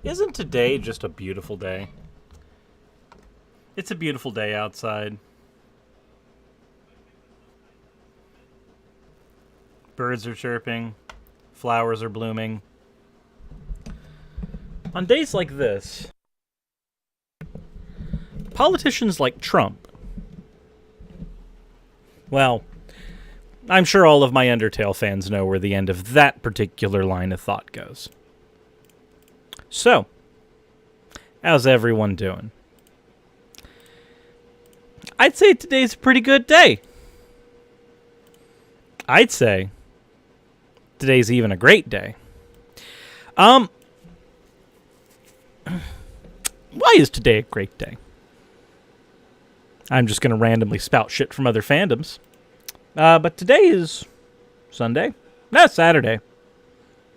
Isn't today just a beautiful day? It's a beautiful day outside. Birds are chirping. Flowers are blooming. On days like this, politicians like Trump, well, I'm sure all of my Undertale fans know where the end of that particular line of thought goes. So, how's everyone doing? I'd say today's a pretty good day. I'd say today's even a great day. Why is today a great day? I'm just going to randomly spout shit from other fandoms. But today is Sunday. No, Saturday.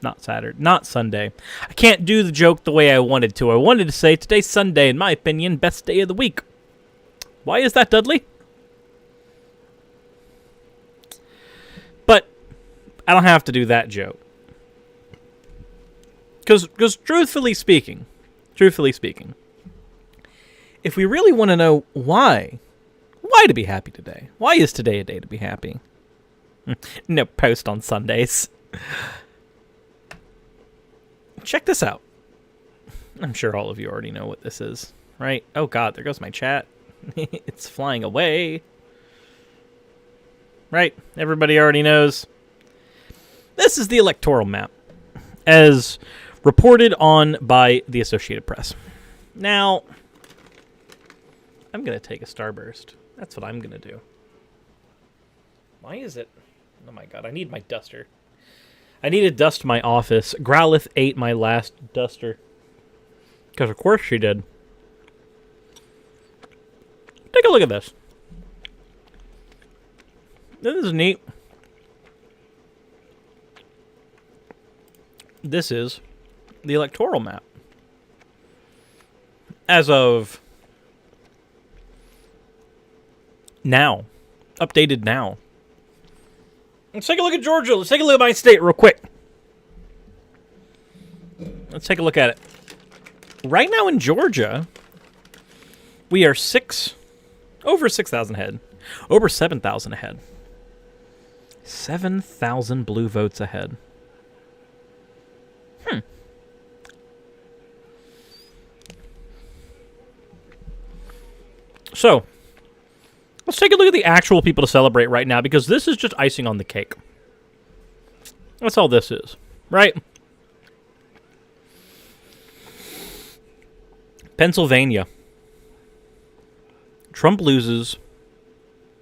Not Saturday. Not Sunday. I can't do the joke the way I wanted to. I wanted to say today's Sunday, in my opinion, best day of the week. Why is that, Dudley? But I don't have to do that joke. Because truthfully speaking, if we really want to know why to be happy today, why is today a day to be happy? No post on Sundays. Check this out. I'm sure all of you already know what this is, right? Oh god, there goes my chat. It's flying away. Right, everybody already knows. This is the electoral map, as reported on by the Associated Press. Now, I'm going to take a starburst. That's what I'm going to do. Why is it? Oh my god, I need my duster. I need to dust my office. Growlithe ate my last duster. Because of course she did. Take a look at this. This is neat. This is the electoral map. As of now. Updated now. Let's take a look at Georgia. Let's take a look at my state real quick. Let's take a look at it. Right now in Georgia, we are over 6,000 ahead. Over 7,000 ahead. 7,000 blue votes ahead. So, let's take a look at the actual people to celebrate right now, because this is just icing on the cake. That's all this is, right? Pennsylvania. Trump loses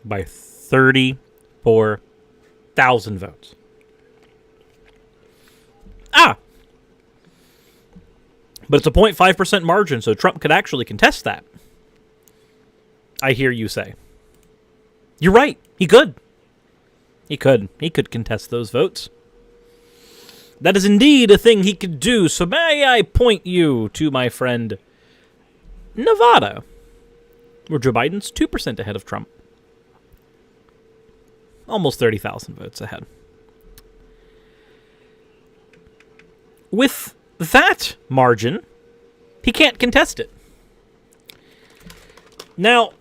by 34,000 votes. But it's a 0.5% margin, so Trump could actually contest that. I hear you say. You're right. He could. He could contest those votes. That is indeed a thing he could do. So may I point you to my friend Nevada, where Joe Biden's 2% ahead of Trump. Almost 30,000 votes ahead. With that margin, he can't contest it. Now,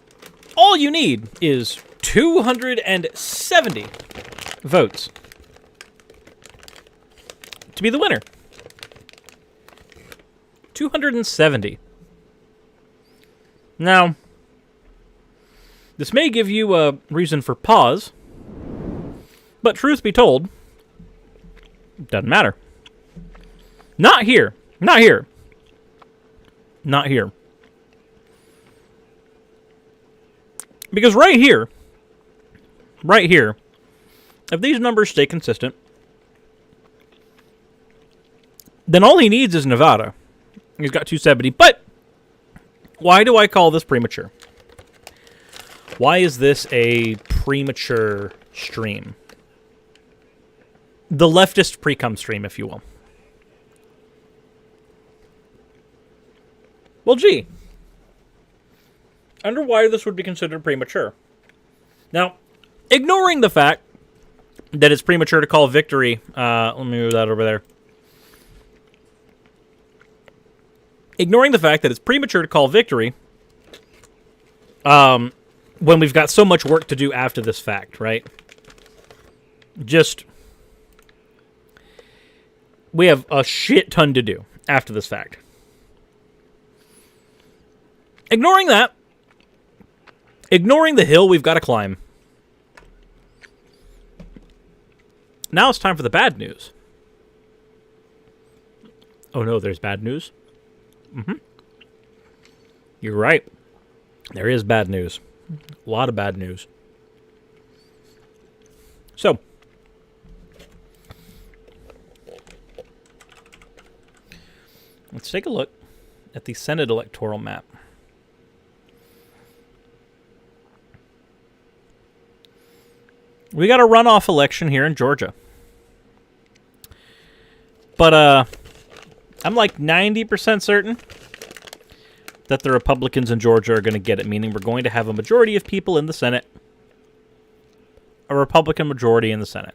all you need is 270 votes to be the winner. 270. Now, this may give you a reason for pause, but truth be told, it doesn't matter. Not here. Not here. Not here. Because right here, if these numbers stay consistent, then all he needs is Nevada. He's got 270. But why do I call this premature? Why is this a premature stream? The leftist pre-cum stream, if you will. Well, gee. I wonder why this would be considered premature. Now, ignoring the fact that it's premature to call victory, let me move that over there. ignoring the fact that it's premature to call victory when we've got so much work to do after this fact, right? We have a shit ton to do after this fact. Ignoring that, ignoring the hill we've got to climb, now it's time for the bad news. Oh no, there's bad news? You're right. There is bad news. A lot of bad news. So, let's take a look at the Senate electoral map. We got a runoff election here in Georgia. But I'm like 90% certain that the Republicans in Georgia are going to get it, meaning we're going to have a majority of people in the Senate. A Republican majority in the Senate.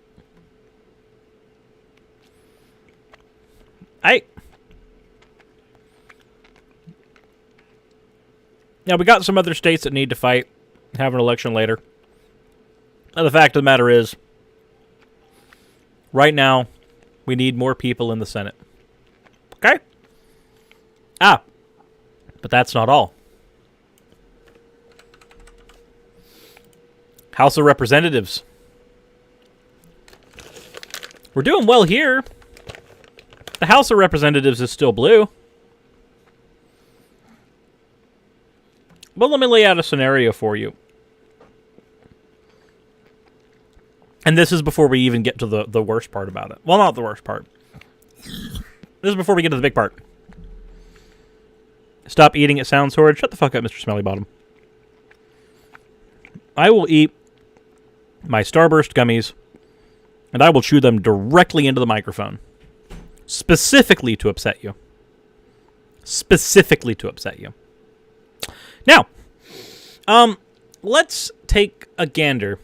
Now, we got some other states that need to fight, have an election later. And the fact of the matter is, right now, we need more people in the Senate. Okay? But that's not all. House of Representatives. We're doing well here. The House of Representatives is still blue. But let me lay out a scenario for you. And this is before we even get to the worst part about it. Well, not the worst part. This is before we get to the big part. Stop eating at Sound Sword. Shut the fuck up, Mr. Smelly Bottom. I will eat my Starburst gummies, and I will chew them directly into the microphone. Specifically to upset you. Specifically to upset you. Now, let's take a gander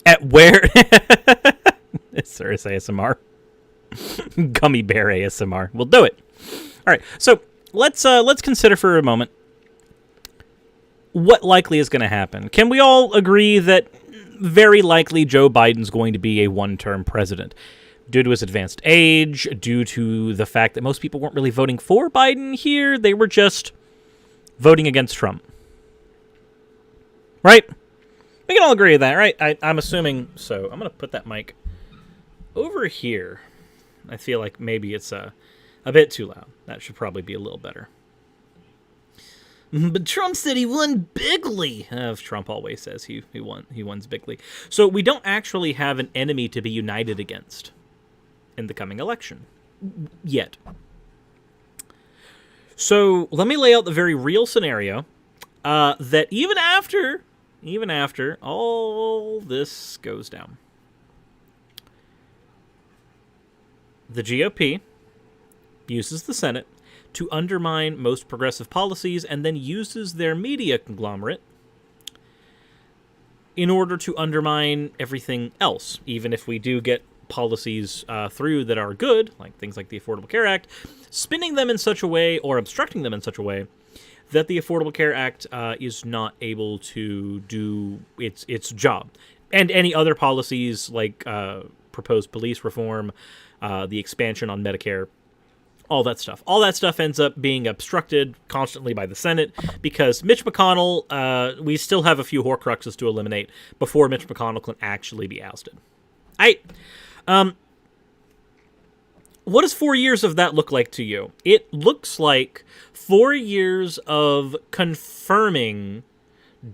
at where... Sir, it's ASMR. Gummy bear ASMR. We'll do it. All right, so let's consider for a moment what likely is going to happen. Can we all agree that very likely Joe Biden's going to be a one-term president? Due to his advanced age, due to the fact that most people weren't really voting for Biden here, they were just voting against Trump. Right? We can all agree with that, right? I'm assuming so. I'm going to put that mic over here. I feel like maybe it's a bit too loud. That should probably be a little better. But Trump said he won bigly. Trump always says he wins bigly. So we don't actually have an enemy to be united against in the coming election. Yet. So let me lay out the very real scenario that even after all this goes down, the GOP uses the Senate to undermine most progressive policies and then uses their media conglomerate in order to undermine everything else, even if we do get policies through that are good, like things like the Affordable Care Act, spinning them in such a way or obstructing them in such a way that the Affordable Care Act is not able to do its job. And any other policies like proposed police reform, the expansion on Medicare, all that stuff. All that stuff ends up being obstructed constantly by the Senate because Mitch McConnell, we still have a few Horcruxes to eliminate before Mitch McConnell can actually be ousted. What does 4 years of that look like to you? It looks like 4 years of confirming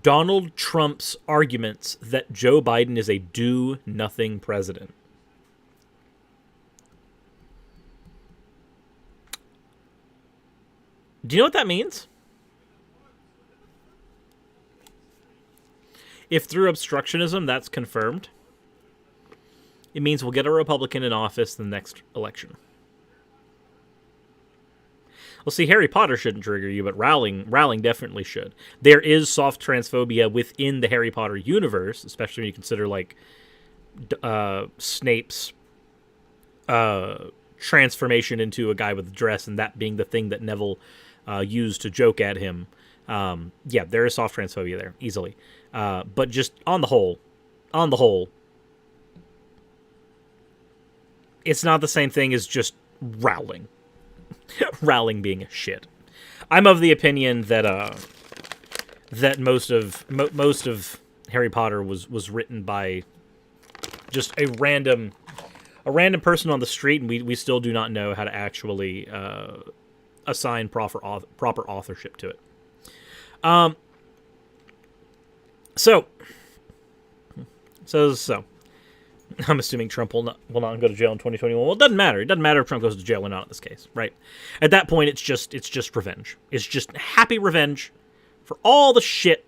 Donald Trump's arguments that Joe Biden is a do-nothing president. Do you know what that means? If through obstructionism that's confirmed, it means we'll get a Republican in office in the next election. Well, see, Harry Potter shouldn't trigger you, but Rowling definitely should. There is soft transphobia within the Harry Potter universe, especially when you consider, like, Snape's transformation into a guy with a dress, and that being the thing that Neville used to joke at him. Yeah, there is soft transphobia there, easily. But just on the whole, it's not the same thing as just Rowling. Rowling being a shit. I'm of the opinion that that most of Harry Potter was written by just a random person on the street, and we still do not know how to actually assign proper authorship to it. So I'm assuming Trump will not go to jail in 2021. Well, it doesn't matter. It doesn't matter if Trump goes to jail or not in this case, right? At that point, it's just revenge. It's just happy revenge for all the shit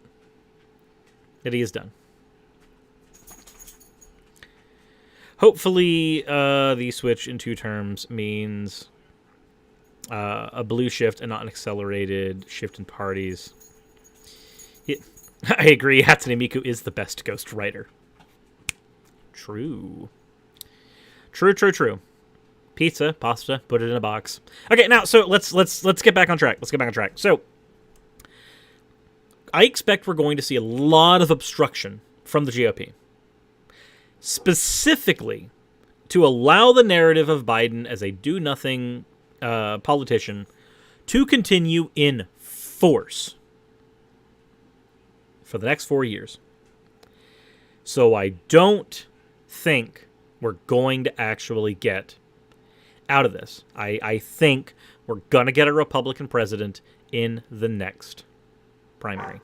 that he has done. Hopefully, the switch in 2 terms means a blue shift and not an accelerated shift in parties. I agree. Hatsune Miku is the best ghost writer. True. Pizza, pasta, put it in a box. Okay, now so let's get back on track. So I expect we're going to see a lot of obstruction from the GOP. Specifically to allow the narrative of Biden as a do-nothing politician to continue in force for the next 4 years. So I don't think we're going to actually get out of this. I think we're going to get a Republican president in the next primary.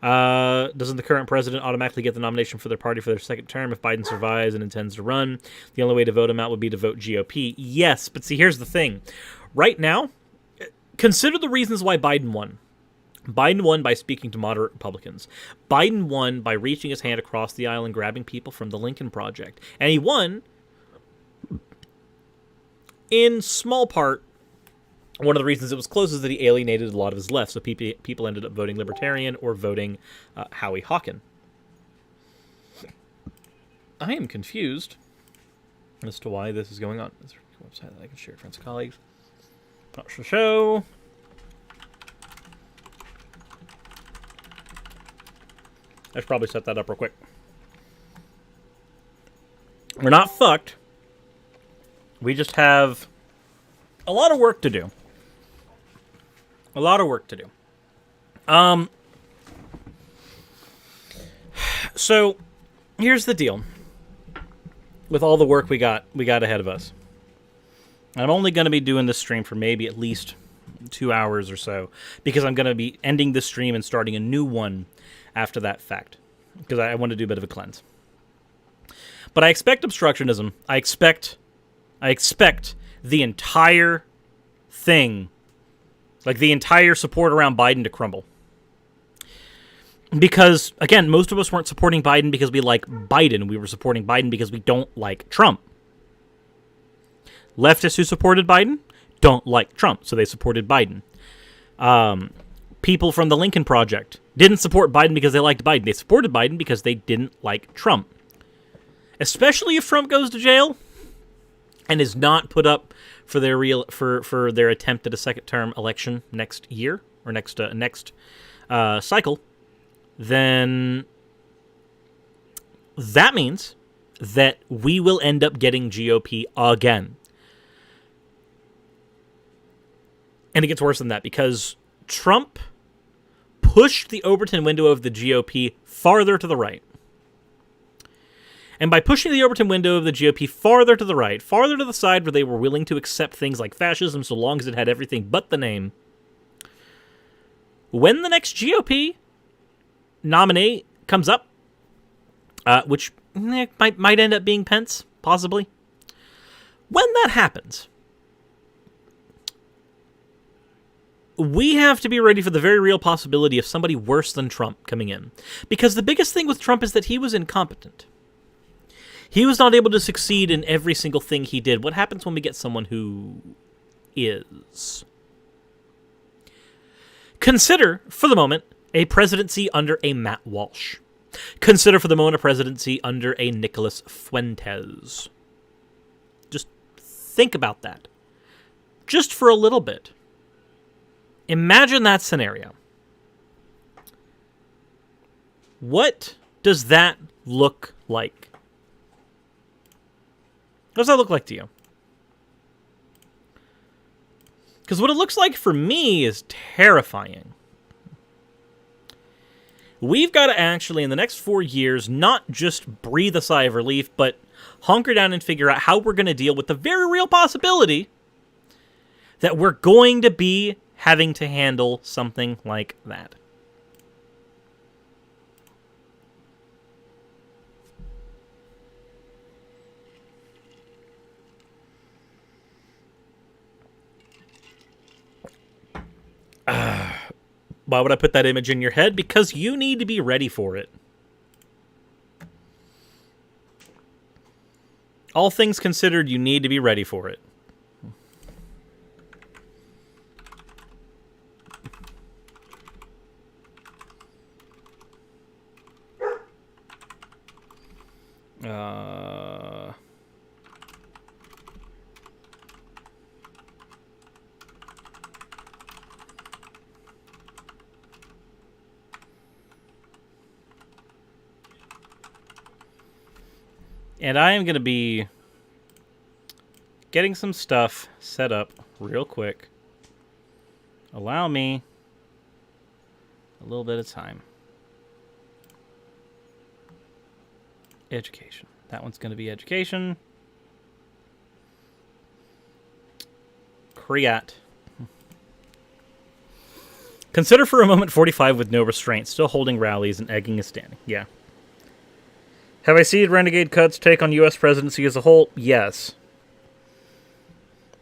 Doesn't the current president automatically get the nomination for their party for their second term if Biden survives and intends to run? The only way to vote him out would be to vote GOP. Yes, but see, here's the thing. Right now, consider the reasons why Biden won. Biden won by speaking to moderate Republicans. Biden won by reaching his hand across the aisle and grabbing people from the Lincoln Project. And he won, in small part, one of the reasons it was close is that he alienated a lot of his left, so people ended up voting Libertarian or voting Howie Hawken. I am confused as to why this is going on. Is there a website that I can share with friends and colleagues? Not for show. I should probably set that up real quick. We're not fucked. We just have a lot of work to do. So here's the deal. With all the work we got ahead of us. I'm only going to be doing this stream for maybe at least 2 hours or so, because I'm going to be ending this stream and starting a new one after that fact, because I want to do a bit of a cleanse. But I expect obstructionism. I expect the entire thing, like the entire support around Biden, to crumble. Because, again, most of us weren't supporting Biden because we like Biden. We were supporting Biden because we don't like Trump. Leftists who supported Biden don't like Trump, so they supported Biden. People from the Lincoln Project didn't support Biden because they liked Biden. They supported Biden because they didn't like Trump. Especially if Trump goes to jail and is not put up for their attempt at a second-term election next year or next cycle, then that means that we will end up getting GOP again. And it gets worse than that, because Trump pushed the Overton window of the GOP farther to the right. And by pushing the Overton window of the GOP farther to the right, farther to the side where they were willing to accept things like fascism so long as it had everything but the name, when the next GOP nominee comes up, which might end up being Pence, possibly, when that happens, we have to be ready for the very real possibility of somebody worse than Trump coming in. Because the biggest thing with Trump is that he was incompetent. He was not able to succeed in every single thing he did. What happens when we get someone who is? Consider, for the moment, a presidency under a Matt Walsh. Consider, for the moment, a presidency under a Nicholas Fuentes. Just think about that. Just for a little bit. Imagine that scenario. What does that look like? What does that look like to you? Because what it looks like for me is terrifying. We've got to actually, in the next 4 years, not just breathe a sigh of relief, but hunker down and figure out how we're going to deal with the very real possibility that we're going to be having to handle something like that. Why would I put that image in your head? Because you need to be ready for it. All things considered, you need to be ready for it. And I am going to be getting some stuff set up real quick. Allow me a little bit of time. Education. That one's going to be education. Create. Consider for a moment 45 with no restraint, still holding rallies and egging is standing. Yeah. Have I seen Renegade Cuts take on U.S. presidency as a whole? Yes.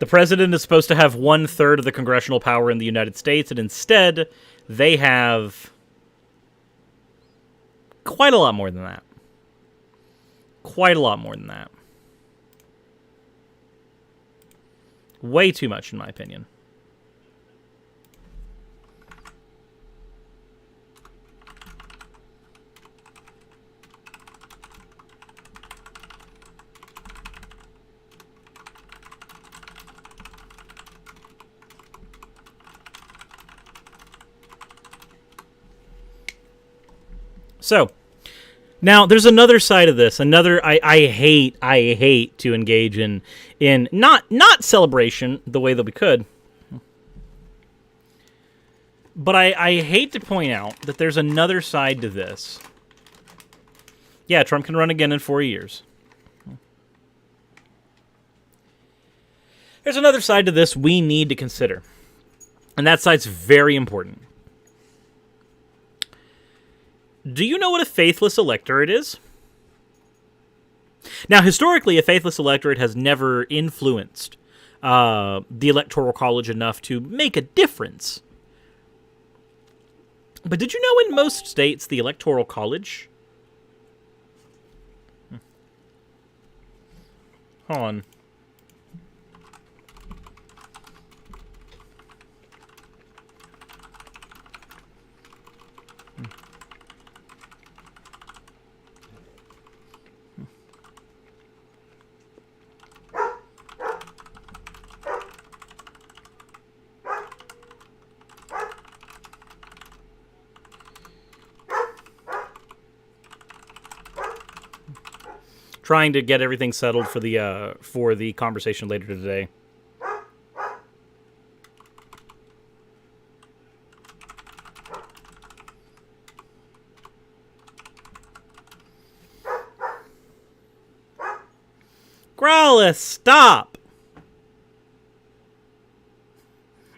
The president is supposed to have 1/3 of the congressional power in the United States, and instead, they have quite a lot more than that. Quite a lot more than that. Way too much, in my opinion. So, now there's another side of this. I hate to engage in not celebration the way that we could. But I hate to point out that there's another side to this. Yeah, Trump can run again in 4 years. There's another side to this we need to consider. And that side's very important. Do you know what a faithless electorate is? Now, historically, a faithless electorate has never influenced the Electoral College enough to make a difference. But did you know in most states, the Electoral College... Hold on. Trying to get everything settled for the conversation later today. Growlithe, stop!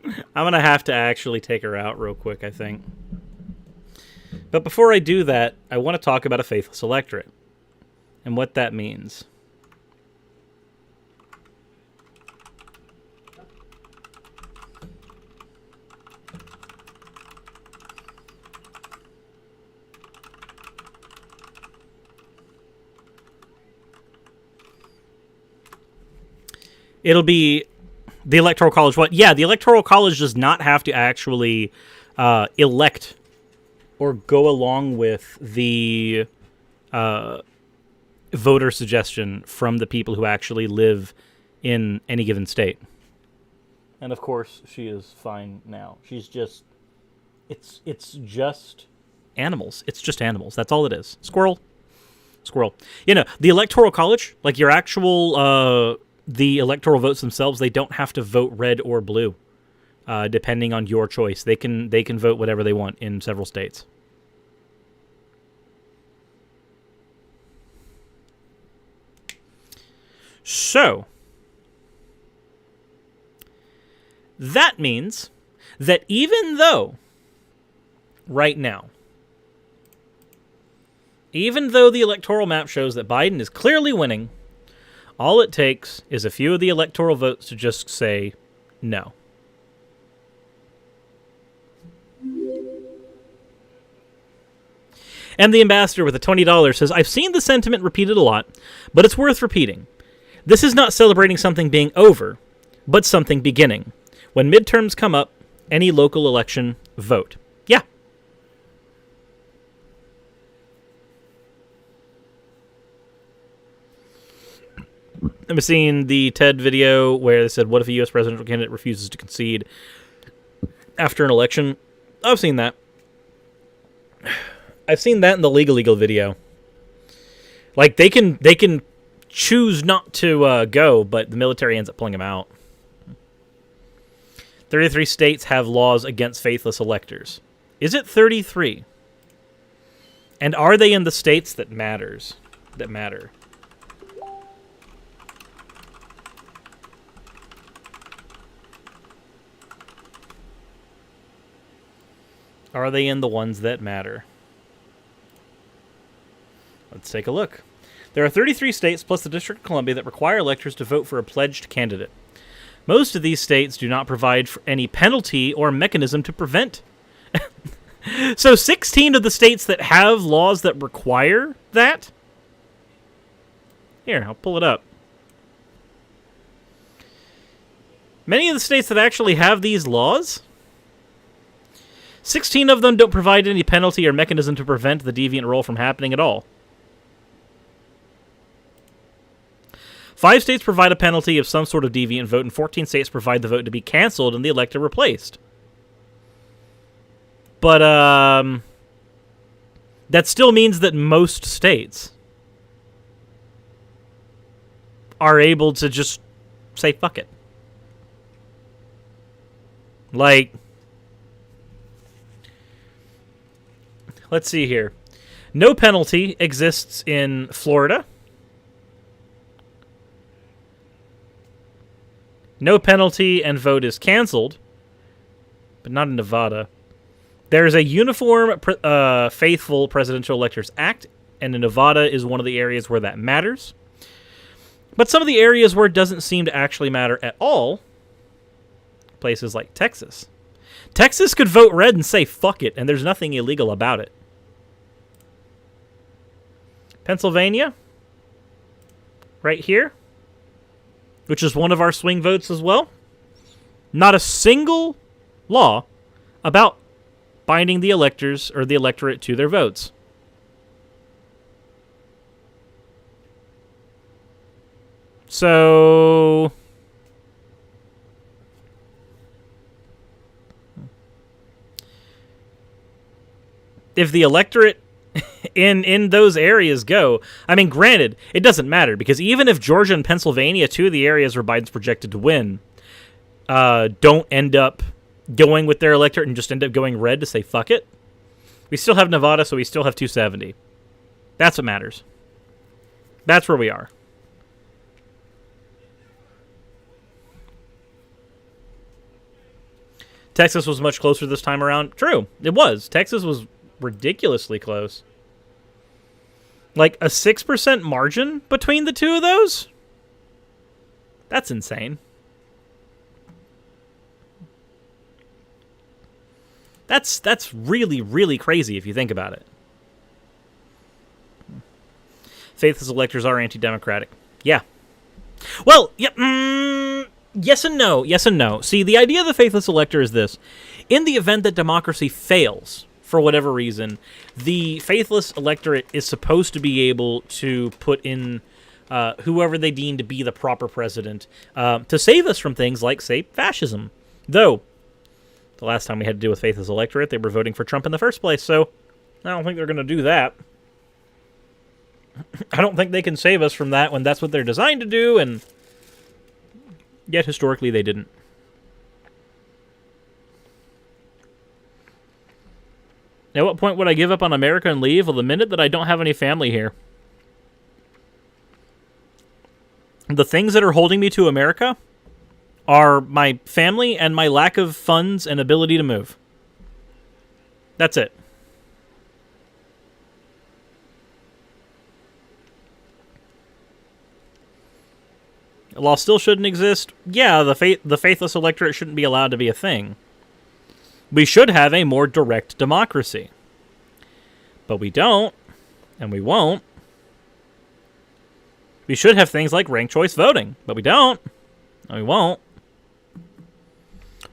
I'm gonna have to actually take her out real quick, I think. But before I do that, I want to talk about a faithless electorate. And what that means. It'll be the Electoral College. What? Yeah, the Electoral College does not have to actually elect or go along with the voter suggestion from the people who actually live in any given state. And of course, she is fine now. She's just... It's just animals. It's just animals. That's all it is. Squirrel. You know, the Electoral College, like your actual... the electoral votes themselves, they don't have to vote red or blue, depending on your choice. They can vote whatever they want in several states. So, that means that even though, right now, even though the electoral map shows that Biden is clearly winning, all it takes is a few of the electoral votes to just say no. And the ambassador with the $20 says, I've seen the sentiment repeated a lot, but it's worth repeating. This is not celebrating something being over, but something beginning. When midterms come up, any local election, vote. Yeah. I've seen the TED video where they said, what if a U.S. presidential candidate refuses to concede after an election? I've seen that. I've seen that in the Legal video. Like, they can choose not to go, but the military ends up pulling them out. 33 states have laws against faithless electors. Is it 33? And are they in the states that matter? Are they in the ones that matter? Let's take a look. There are 33 states plus the District of Columbia that require electors to vote for a pledged candidate. Most of these states do not provide for any penalty or mechanism to prevent. So 16 of the states that have laws that require that? Here, I'll pull it up. Many of the states that actually have these laws, 16 of them don't provide any penalty or mechanism to prevent the deviant role from happening at all. 5 states provide a penalty of some sort of deviant vote, and 14 states provide the vote to be canceled and the elector replaced. But, that still means that most states are able to just say, fuck it. Like, let's see here. No penalty exists in Florida. No penalty and vote is canceled, but not in Nevada. There's a Uniform Faithful Presidential Electors Act, and in Nevada is one of the areas where that matters. But some of the areas where it doesn't seem to actually matter at all, places like Texas. Texas could vote red and say fuck it, and there's nothing illegal about it. Pennsylvania, right here, which is one of our swing votes as well. Not a single law about binding the electors or the electorate to their votes. So, if the electorate in those areas go, I mean, granted, it doesn't matter, because even if Georgia and Pennsylvania, 2 of the areas where Biden's projected to win, don't end up going with their electorate and just end up going red to say fuck it, we still have Nevada, so we still have 270. That's what matters. That's where we are. Texas was much closer this time around. True, it was. Texas was ridiculously close. Like a 6% margin between the two of those? That's insane. That's really, really crazy if you think about it. Faithless electors are anti-democratic. Yeah. Well, yeah, yes and no. Yes and no. See, the idea of the faithless elector is this. In the event that democracy fails, for whatever reason, the faithless electorate is supposed to be able to put in whoever they deem to be the proper president, to save us from things like, say, fascism. Though, the last time we had to deal with faithless electorate, they were voting for Trump in the first place, so I don't think they're going to do that. I don't think they can save us from that when that's what they're designed to do, and yet historically they didn't. At what point would I give up on America and leave? Well, the minute that I don't have any family here. The things that are holding me to America are my family and my lack of funds and ability to move. That's it. Law still shouldn't exist. Yeah, the faithless electorate shouldn't be allowed to be a thing. We should have a more direct democracy. But we don't, and we won't. We should have things like ranked choice voting, but we don't, and we won't.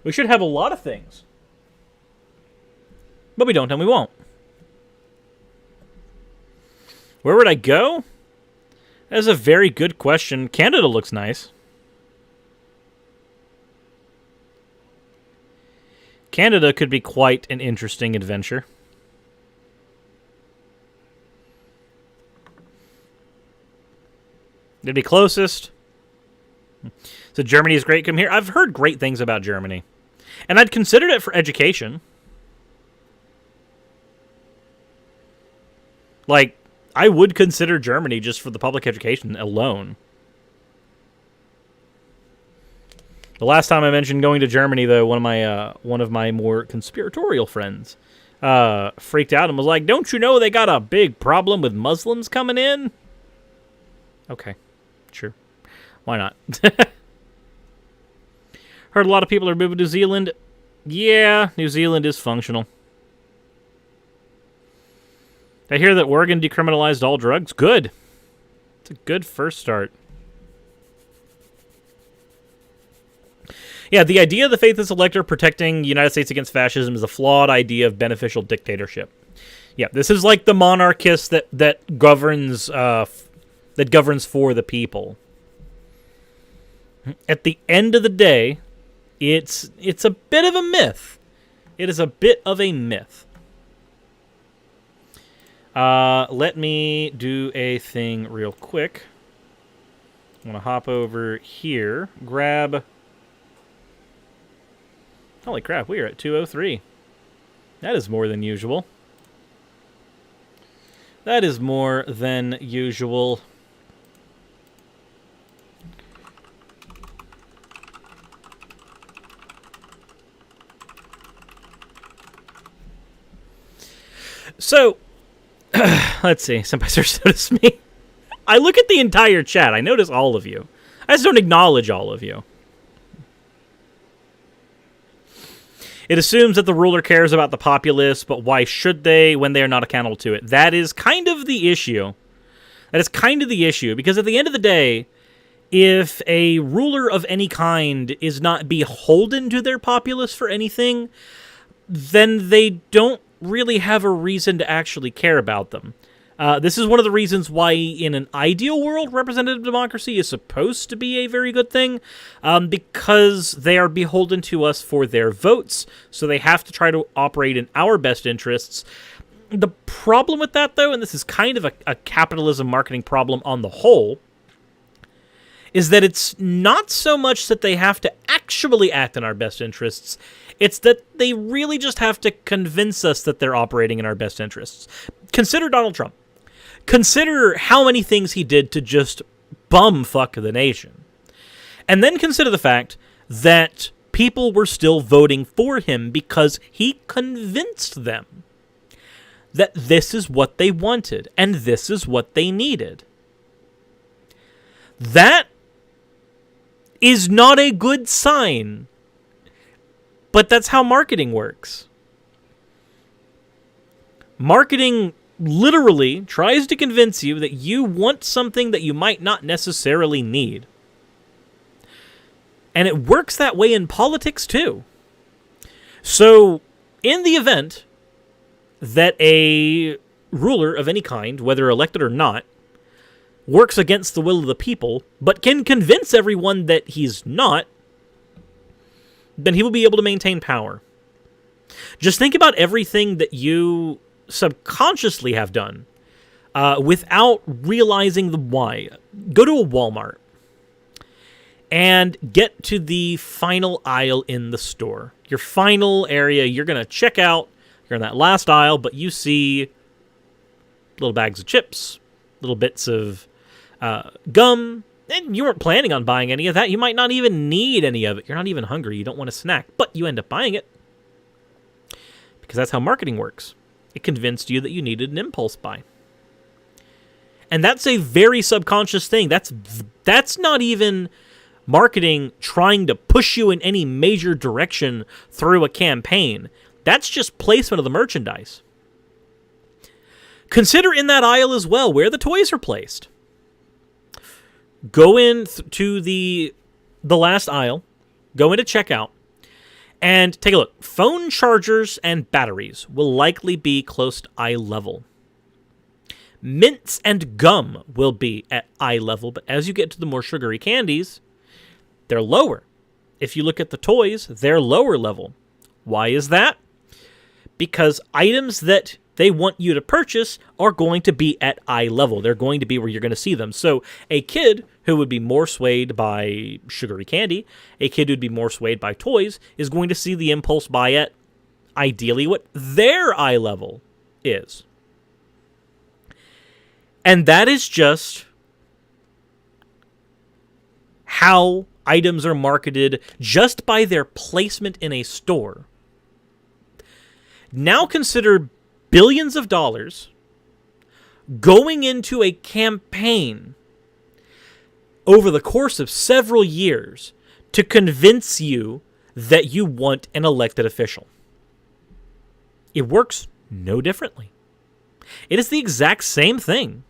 We should have a lot of things, but we don't and we won't. Where would I go? That's a very good question. Canada looks nice. Canada could be quite an interesting adventure. It'd be closest. So Germany is great. Come here. I've heard great things about Germany. And I'd considered it for education. Like, I would consider Germany just for the public education alone. The last time I mentioned going to Germany, though, one of my more conspiratorial friends freaked out and was like, "Don't you know they got a big problem with Muslims coming in?" Okay, sure. Why not? Heard a lot of people are moving to New Zealand. Yeah, New Zealand is functional. I hear that Oregon decriminalized all drugs. Good. It's a good first start. Yeah, the idea of the faithless elector protecting the United States against fascism is a flawed idea of beneficial dictatorship. Yeah, this is like the monarchist that governs for the people. At the end of the day, it's a bit of a myth. It is a bit of a myth. Let me do a thing real quick. I'm going to hop over here, grab... Holy crap, we are at 203. That is more than usual. That is more than usual. So, let's see. Senpai Sir noticed me. I look at the entire chat. I notice all of you. I just don't acknowledge all of you. It assumes that the ruler cares about the populace, but why should they when they are not accountable to it? That is kind of the issue. Because at the end of the day, if a ruler of any kind is not beholden to their populace for anything, then they don't really have a reason to actually care about them. This is one of the reasons why in an ideal world, representative democracy is supposed to be a very good thing, because they are beholden to us for their votes, so they have to try to operate in our best interests. The problem with that, though, and this is kind of a capitalism marketing problem on the whole, is that it's not so much that they have to actually act in our best interests, it's that they really just have to convince us that they're operating in our best interests. Consider Donald Trump. Consider how many things he did to just bumfuck the nation. And then consider the fact that people were still voting for him because he convinced them that this is what they wanted and this is what they needed. That is not a good sign, but that's how marketing works. Marketing literally tries to convince you that you want something that you might not necessarily need. And it works that way in politics too. So, in the event that a ruler of any kind, whether elected or not, works against the will of the people, but can convince everyone that he's not, then he will be able to maintain power. Just think about everything that you subconsciously have done without realizing the why. Go to a Walmart and get to the final aisle in the store. Your final area, you're going to check out. You're in that last aisle, but you see little bags of chips, little bits of gum, and you weren't planning on buying any of that. You might not even need any of it. You're not even hungry. You don't want a snack, but you end up buying it because that's how marketing works. It convinced you that you needed an impulse buy. And that's a very subconscious thing. That's not even marketing trying to push you in any major direction through a campaign. That's just placement of the merchandise. Consider in that aisle as well where the toys are placed. Go in to the last aisle, go into checkout, and take a look. Phone chargers and batteries will likely be close to eye level. Mints and gum will be at eye level, but as you get to the more sugary candies, they're lower. If you look at the toys, they're lower level. Why is that? Because items that they want you to purchase are going to be at eye level. They're going to be where you're going to see them. So a kid who would be more swayed by sugary candy, a kid who'd be more swayed by toys, is going to see the impulse buy at ideally what their eye level is. And that is just how items are marketed just by their placement in a store. Now consider billions of dollars going into a campaign over the course of several years to convince you that you want an elected official. It works no differently. It is the exact same thing.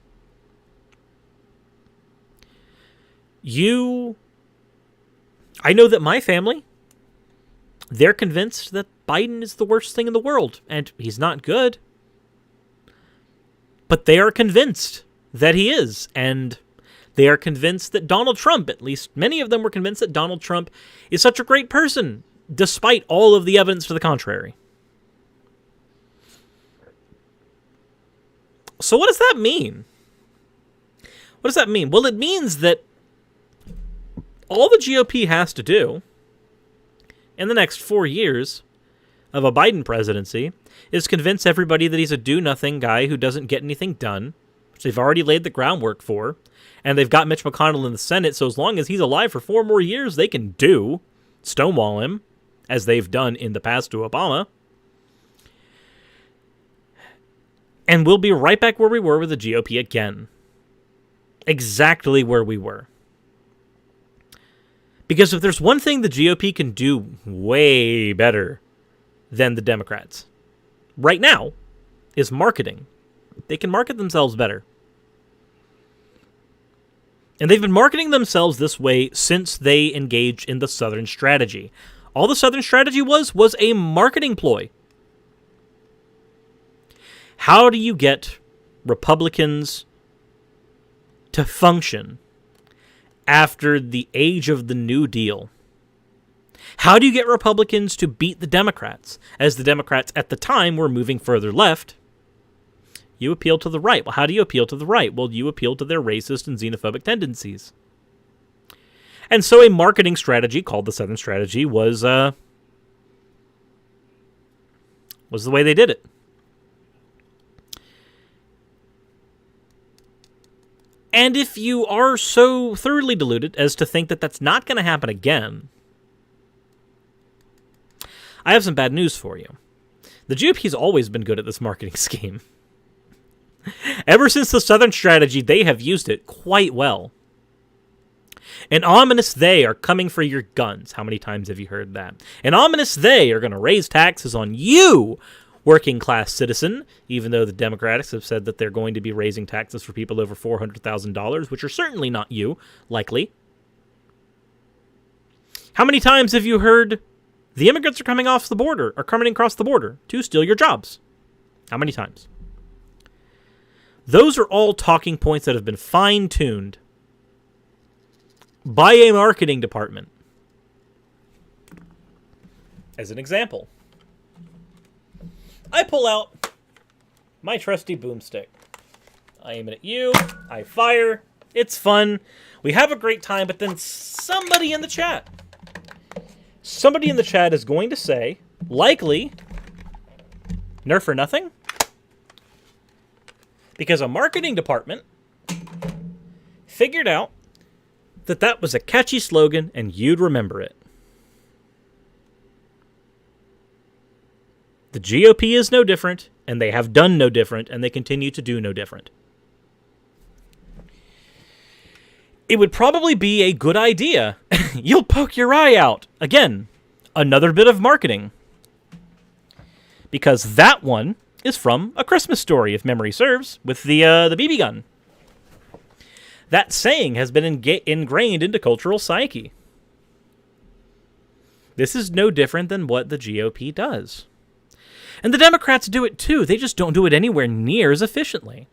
I know that my family, they're convinced that Biden is the worst thing in the world, and he's not good. But they are convinced that he is, and they are convinced that Donald Trump, at least many of them were convinced that Donald Trump is such a great person, despite all of the evidence to the contrary. So what does that mean? What does that mean? Well, it means that all the GOP has to do in the next 4 years of a Biden presidency is convince everybody that he's a do-nothing guy who doesn't get anything done, which they've already laid the groundwork for, and they've got Mitch McConnell in the Senate, so as long as he's alive for 4 more years, they can stonewall him, as they've done in the past to Obama. And we'll be right back where we were with the GOP again. Exactly where we were. Because if there's one thing the GOP can do way better than the Democrats right now, is marketing. They can market themselves better. And they've been marketing themselves this way since they engaged in the Southern strategy. All the Southern strategy was a marketing ploy. How do you get Republicans to function after the age of the New Deal? How do you get Republicans to beat the Democrats, as the Democrats at the time were moving further left? You appeal to the right. Well, how do you appeal to the right? Well, you appeal to their racist and xenophobic tendencies. And so a marketing strategy called the Southern Strategy was the way they did it. And if you are so thoroughly deluded as to think that that's not going to happen again, I have some bad news for you. The GOP's always been good at this marketing scheme. Ever since the Southern strategy, they have used it quite well. An ominous they are coming for your guns. How many times have you heard that? An ominous they are going to raise taxes on you, working class citizen, even though the Democrats have said that they're going to be raising taxes for people over $400,000, which are certainly not you, likely. How many times have you heard the immigrants are coming across the border to steal your jobs? How many times? Those are all talking points that have been fine-tuned by a marketing department. As an example, I pull out my trusty boomstick. I aim it at you. I fire. It's fun. We have a great time, but then somebody in the chat is going to say, likely, nerf or nothing? Because a marketing department figured out that was a catchy slogan and you'd remember it. The GOP is no different, and they have done no different, and they continue to do no different. It would probably be a good idea. You'll poke your eye out. Again, another bit of marketing. Because that one is from A Christmas Story, if memory serves, with the BB gun. That saying has been ingrained into cultural psyche. This is no different than what the GOP does. And the Democrats do it too. They just don't do it anywhere near as efficiently.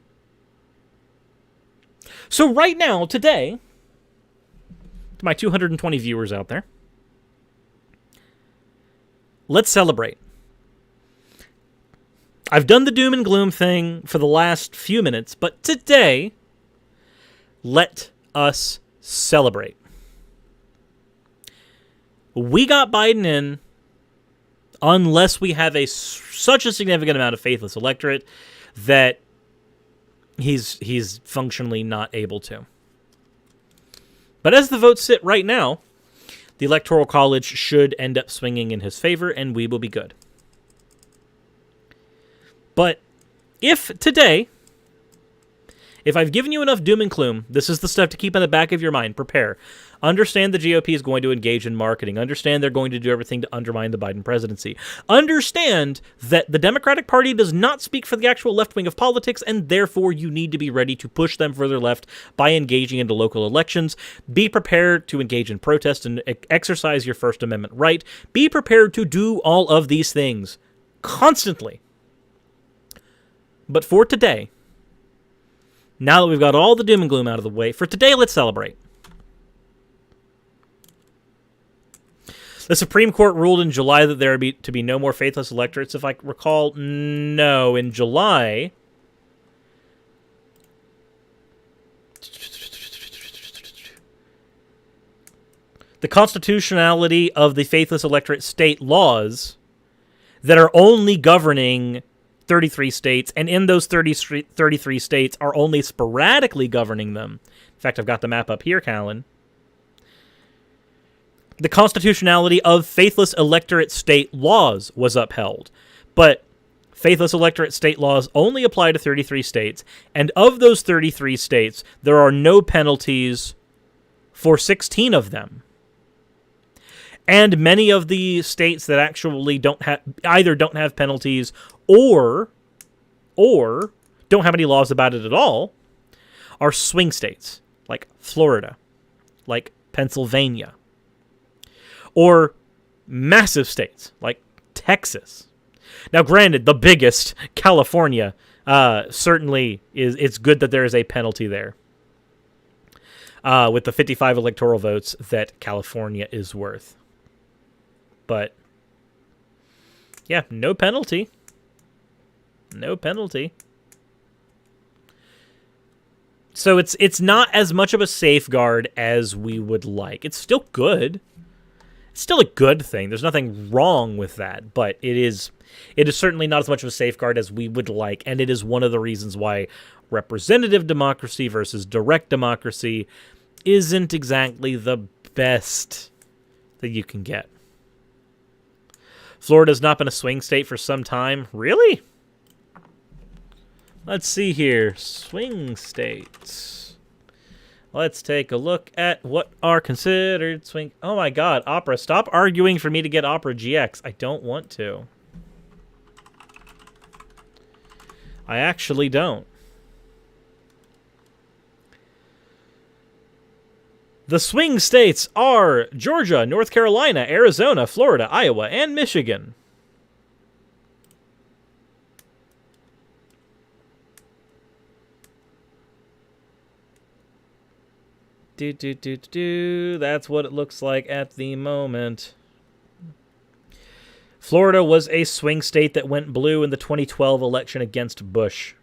So right now, today, to my 220 viewers out there, let's celebrate. I've done the doom and gloom thing for the last few minutes, but today, let us celebrate. We got Biden in unless we have such a significant amount of faithless electorate that he's functionally not able to. But as the votes sit right now, the Electoral College should end up swinging in his favor, and we will be good. But if I've given you enough doom and gloom, this is the stuff to keep in the back of your mind. Prepare. Understand the GOP is going to engage in marketing. Understand they're going to do everything to undermine the Biden presidency. Understand that the Democratic Party does not speak for the actual left wing of politics, and therefore you need to be ready to push them further left by engaging into local elections. Be prepared to engage in protest and exercise your First Amendment right. Be prepared to do all of these things constantly. But for today, now that we've got all the doom and gloom out of the way, for today, let's celebrate. The Supreme Court ruled in July that there would to be no more faithless electorates. If I recall, no. In July, the constitutionality of the faithless electorate state laws that are only governing 33 states, and in those 33 states are only sporadically governing them. In fact, I've got the map up here, Callan. The constitutionality of faithless electorate state laws was upheld, but faithless electorate state laws only apply to 33 states, and of those 33 states, there are no penalties for 16 of them. And many of the states that actually don't have penalties or don't have any laws about it at all are swing states, like Florida, like Pennsylvania, or massive states like Texas. Now, granted, the biggest, California, certainly it's good that there is a penalty there with the 55 electoral votes that California is worth. But yeah, no penalty. No penalty. So it's not as much of a safeguard as we would like. It's still good. It's still a good thing. There's nothing wrong with that, but it is certainly not as much of a safeguard as we would like, and it is one of the reasons why representative democracy versus direct democracy isn't exactly the best that you can get. Florida's not been a swing state for some time. Really? Let's see here. Swing states. Let's take a look at what are considered swing... Oh my god, Opera. Stop arguing for me to get Opera GX. I don't want to. I actually don't. The swing states are Georgia, North Carolina, Arizona, Florida, Iowa, and Michigan. That's what it looks like at the moment. Florida was a swing state that went blue in the 2012 election against Bush.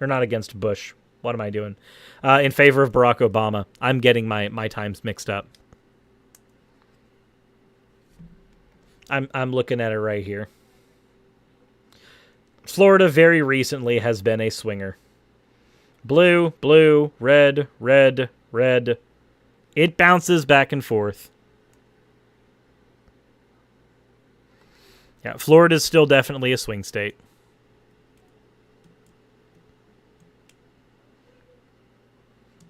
Or not against Bush. What am I doing? In favor of Barack Obama. I'm getting my times mixed up. I'm looking at it right here. Florida very recently has been a swinger. Blue, blue, red, red, red. It bounces back and forth. Yeah, Florida's still definitely a swing state.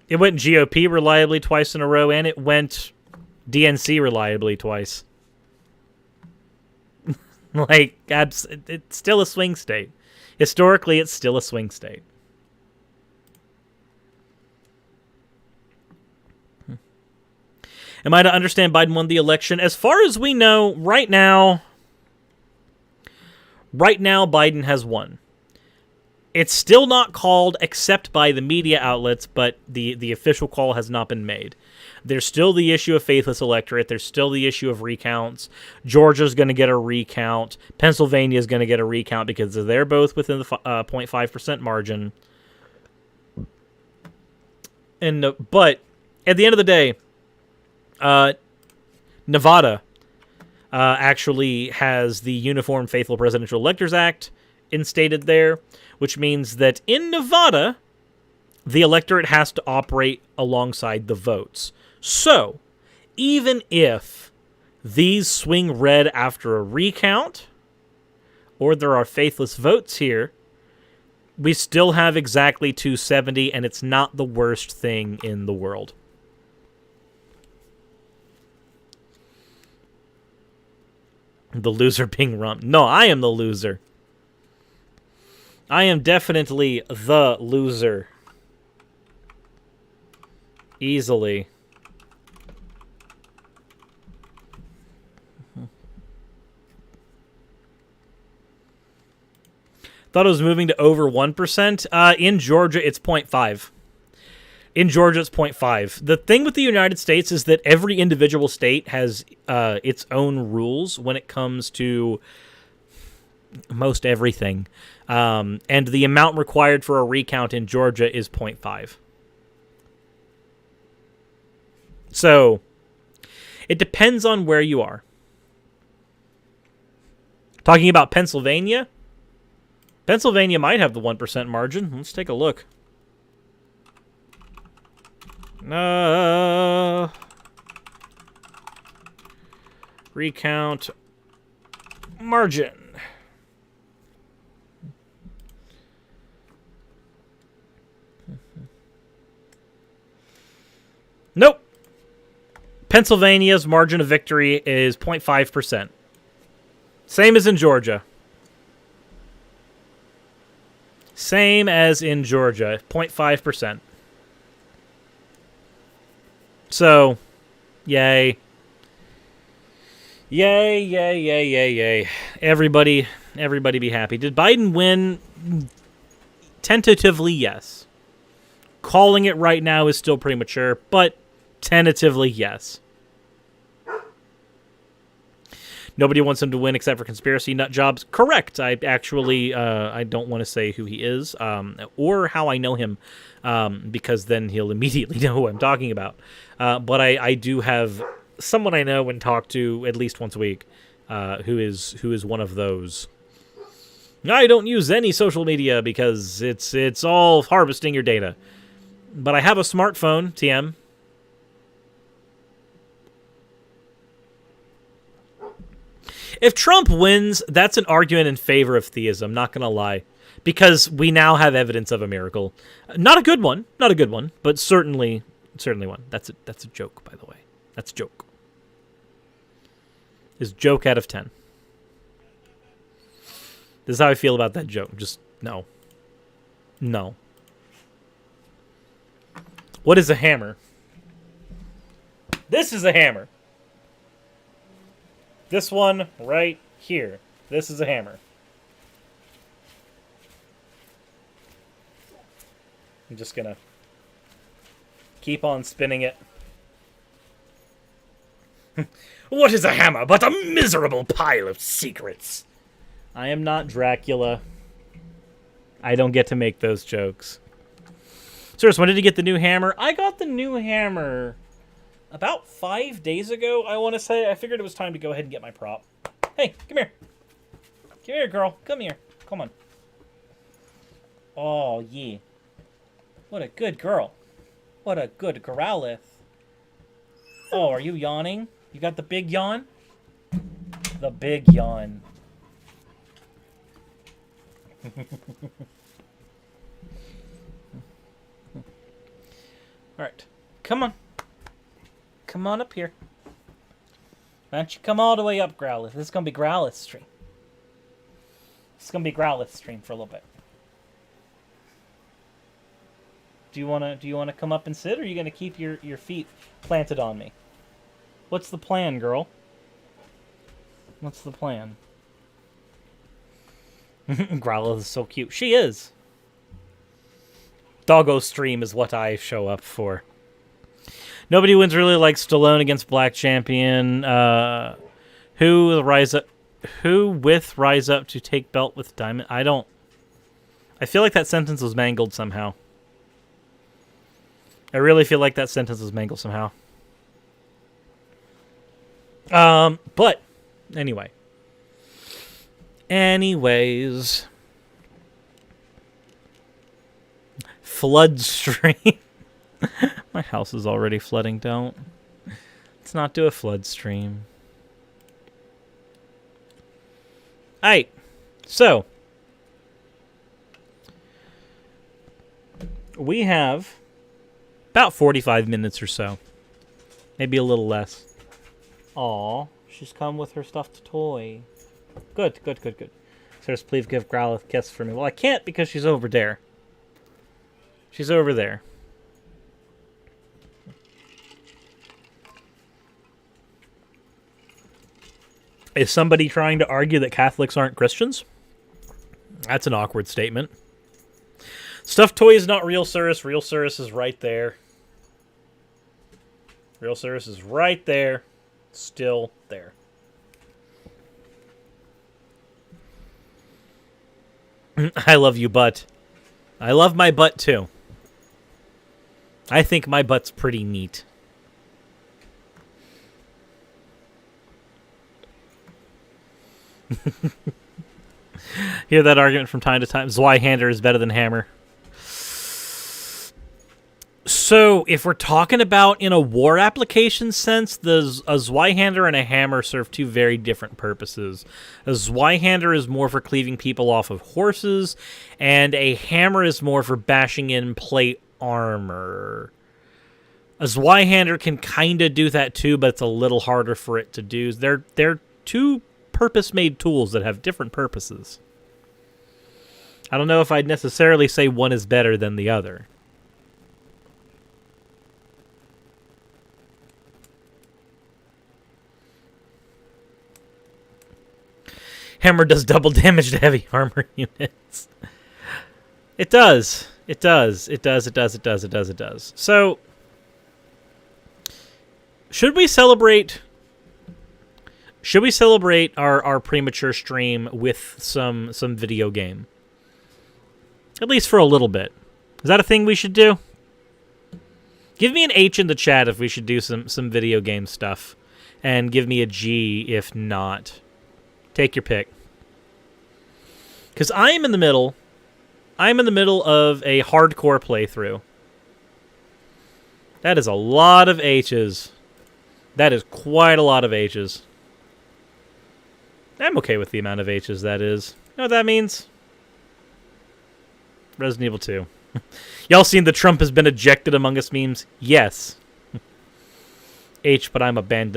It went GOP reliably twice in a row, and it went DNC reliably twice. Like, it's still a swing state. Historically, it's still a swing state. Am I to understand Biden won the election? As far as we know, right now, Biden has won. It's still not called except by the media outlets, but the official call has not been made. There's still the issue of faithless electorate. There's still the issue of recounts. Georgia's going to get a recount. Pennsylvania's going to get a recount because they're both within the 0.5% margin. But at the end of the day, Nevada actually has the Uniform Faithful Presidential Electors Act instated there, which means that in Nevada, the electorate has to operate alongside the votes. So, even if these swing red after a recount, or there are faithless votes here, we still have exactly 270, and it's not the worst thing in the world. The loser being rumped. No, I am the loser. I am definitely the loser. Easily. Thought it was moving to over 1%. In Georgia, it's 0.5. In Georgia, it's 0.5. The thing with the United States is that every individual state has its own rules when it comes to most everything. And the amount required for a recount in Georgia is 0.5. So, it depends on where you are. Talking about Pennsylvania, Pennsylvania might have the 1% margin. Let's take a look. Recount margin. Nope. Pennsylvania's margin of victory is 0.5%. Same as in Georgia. Same as in Georgia, 0.5%. So, yay. Yay, yay, yay, yay, yay. Everybody be happy. Did Biden win? Tentatively, yes. Calling it right now is still premature, but tentatively, yes. Nobody wants him to win except for conspiracy nut jobs. Correct. I actually, I don't want to say who he is or how I know him because then he'll immediately know who I'm talking about. But I do have someone I know and talk to at least once a week who is one of those. I don't use any social media because it's all harvesting your data. But I have a smartphone, TM. If Trump wins, that's an argument in favor of theism, not going to lie. Because we now have evidence of a miracle. Not a good one, but certainly one. That's a joke, by the way. That's a joke. Is joke out of 10. This is how I feel about that joke. Just, no. No. What is a hammer? This is a hammer. This one right here. This is a hammer. I'm just gonna Keep on spinning it. What is a hammer but a miserable pile of secrets? I am not Dracula. I don't get to make those jokes. Sirs, when did you get the new hammer? I got the new hammer about 5 days ago, I want to say. I figured it was time to go ahead and get my prop. Hey, come here. Come here, girl. Come here. Come on. Oh, yeah. What a good girl. What a good Growlithe. Oh, are you yawning? You got the big yawn? The big yawn. Alright. Come on. Come on up here. Why don't you come all the way up, Growlithe? This is going to be Growlithe stream. This is going to be Growlithe stream for a little bit. Do you want to come up and sit, or are you going to keep your feet planted on me? What's the plan, girl? What's the plan? Growlithe is so cute. She is. Doggo stream is what I show up for. Nobody wins really like Stallone against Black Champion. Who with rise up to take belt with Diamond? I feel like that sentence was mangled somehow. I really feel like that sentence was mangled somehow. But anyway. Anyways. Flood stream. My house is already flooding. Don't. Let's not do a flood stream. Alright. So. We have about 45 minutes or so. Maybe a little less. Aw. She's come with her stuffed toy. Good, good, good, good. Sirs, please give Growlithe a kiss for me. Well, I can't because she's over there. She's over there. Is somebody trying to argue that Catholics aren't Christians? That's an awkward statement. Stuffed toy is not real Cirrus. Real Cirrus is right there. Real Cirrus is right there. Still there. I love you, butt. I love my butt, too. I think my butt's pretty neat. Hear that argument from time to time. Zweihander is better than Hammer. So, if we're talking about in a war application sense, a Zweihander and a Hammer serve two very different purposes. A Zweihander is more for cleaving people off of horses, and a Hammer is more for bashing in plate armor. A Zweihander can kind of do that too, but it's a little harder for it to do. They're two purpose-made tools that have different purposes. I don't know if I'd necessarily say one is better than the other. Hammer does double damage to heavy armor units. It does. It does. It does. It does. It does. It does. It does. So, should we celebrate? Should we celebrate our premature stream with some video game? At least for a little bit. Is that a thing we should do? Give me an H in the chat if we should do some video game stuff, and give me a G if not. Take your pick. Because I'm in the middle of a hardcore playthrough. That is a lot of H's. That is quite a lot of H's. I'm okay with the amount of H's that is. You know what that means? Resident Evil 2. Y'all seen the Trump has been ejected Among Us memes? Yes. H, but I'm abandoned.